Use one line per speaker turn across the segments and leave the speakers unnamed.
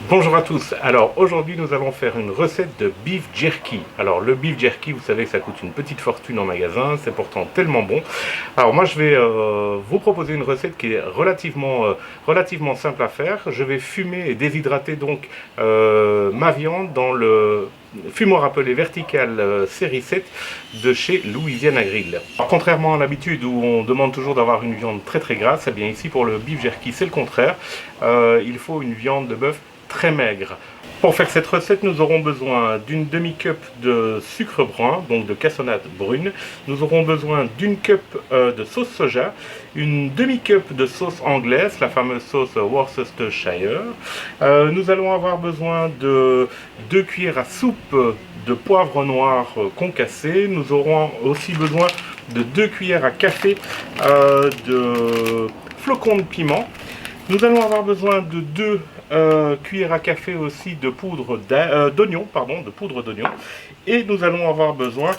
Bonjour à tous, alors aujourd'hui nous allons faire une recette de beef jerky. Alors le beef jerky, vous savez que ça coûte une petite fortune en magasin, c'est pourtant tellement bon. Alors moi je vais vous proposer une recette qui est relativement simple à faire. Je vais fumer et déshydrater donc ma viande dans le fumoir appelé Vertical série 7 de chez Louisiana Grill. Alors, contrairement à l'habitude où on demande toujours d'avoir une viande très grasse, eh bien ici pour le beef jerky c'est le contraire. Il faut une viande de bœuf très maigre. Pour faire cette recette, nous aurons besoin d'une demi-cup de sucre brun, donc de cassonade brune. Nous aurons besoin d'une cup de sauce soja, une demi-cup de sauce anglaise, la fameuse sauce Worcestershire. Nous allons avoir besoin de 2 cuillères à soupe de poivre noir concassé. Nous aurons aussi besoin de 2 cuillères à café de flocons de piment. Nous allons avoir besoin de 2 cuillères à café aussi de poudre d'oignon, et nous allons avoir besoin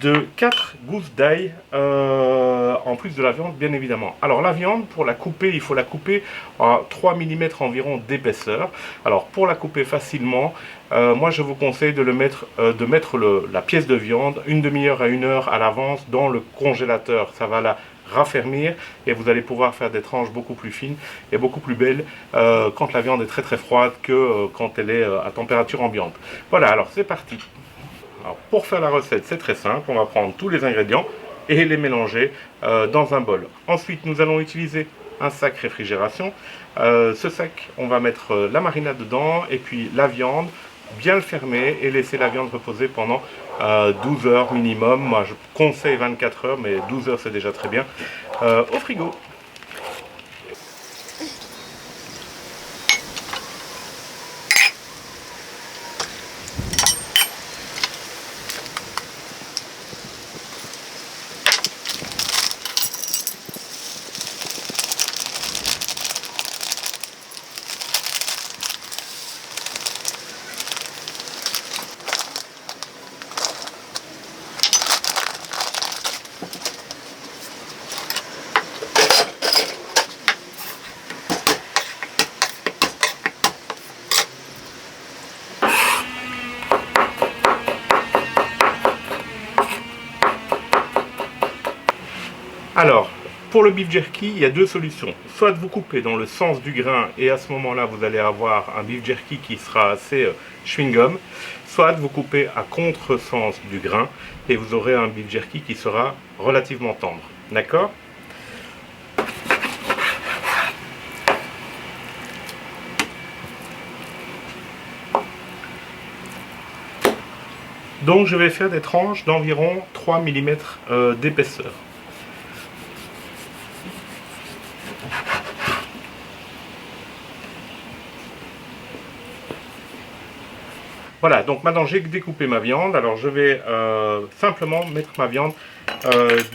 de 4 gousses d'ail en plus de la viande bien évidemment. Alors la viande, pour la couper, il faut la couper à 3 mm environ d'épaisseur. Alors pour la couper facilement, moi je vous conseille de mettre la pièce de viande une demi-heure à 1 heure à l'avance dans le congélateur. Ça va la raffermir et vous allez pouvoir faire des tranches beaucoup plus fines et beaucoup plus belles quand la viande est très froide que quand elle est à température ambiante. Voilà, alors c'est parti. Alors, pour faire la recette, c'est très simple. On va prendre tous les ingrédients et les mélanger dans un bol. Ensuite, nous allons utiliser un sac réfrigération. Ce sac, on va mettre la marinade dedans et puis la viande, bien le fermer et laisser la viande reposer pendant 12 heures minimum. Moi, je conseille 24 heures, mais 12 heures, c'est déjà très bien. Au frigo. Alors, pour le beef jerky, il y a 2 solutions. Soit vous coupez dans le sens du grain et à ce moment-là, vous allez avoir un beef jerky qui sera assez chewing-gum. Soit vous coupez à contre-sens du grain et vous aurez un beef jerky qui sera relativement tendre. D'accord ? Donc je vais faire des tranches d'environ 3 mm d'épaisseur. Voilà, donc maintenant j'ai découpé ma viande. Alors je vais simplement mettre ma viande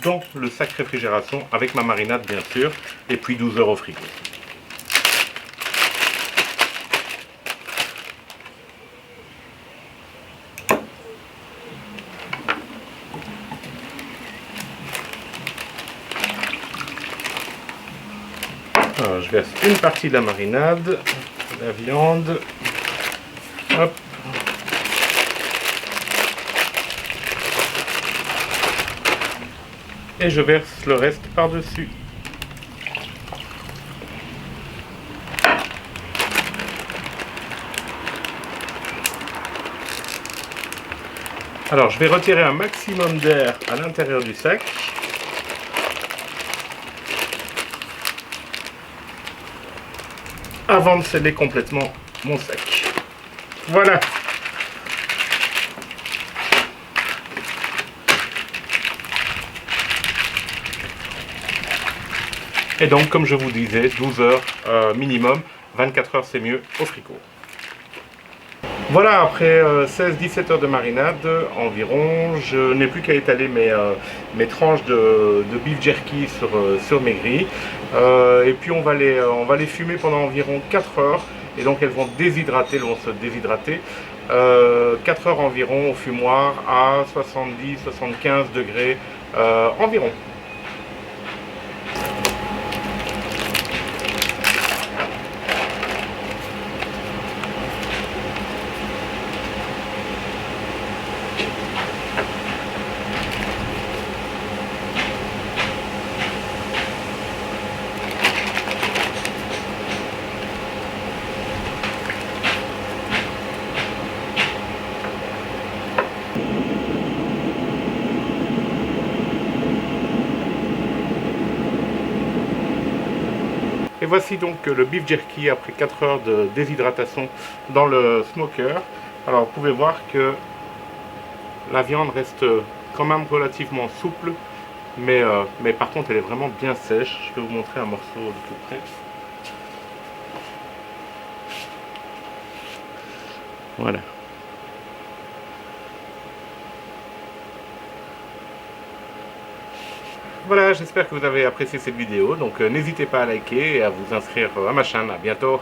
dans le sac réfrigération avec ma marinade bien sûr, et puis 12 heures au frigo. Alors, je verse une partie de la marinade, la viande, hop. Et je verse le reste par-dessus. Alors je vais retirer un maximum d'air à l'intérieur du sac. Avant de sceller complètement mon sac. Voilà. Et donc, comme je vous disais, 12 heures minimum, 24 heures c'est mieux au frigo. Voilà, après 16-17 heures de marinade environ, je n'ai plus qu'à étaler mes tranches de beef jerky sur mes grilles. Et puis on va les fumer pendant environ 4 heures. Et donc elles vont se déshydrater 4 heures environ au fumoir à 70-75 degrés environ. voici donc le beef jerky après 4 heures de déshydratation dans le smoker. Alors vous pouvez voir que la viande reste quand même relativement souple, mais par contre elle est vraiment bien sèche. Je vais vous montrer un morceau de tout près. Voilà. Voilà, j'espère que vous avez apprécié cette vidéo. Donc n'hésitez pas à liker et à vous inscrire à ma chaîne. À bientôt.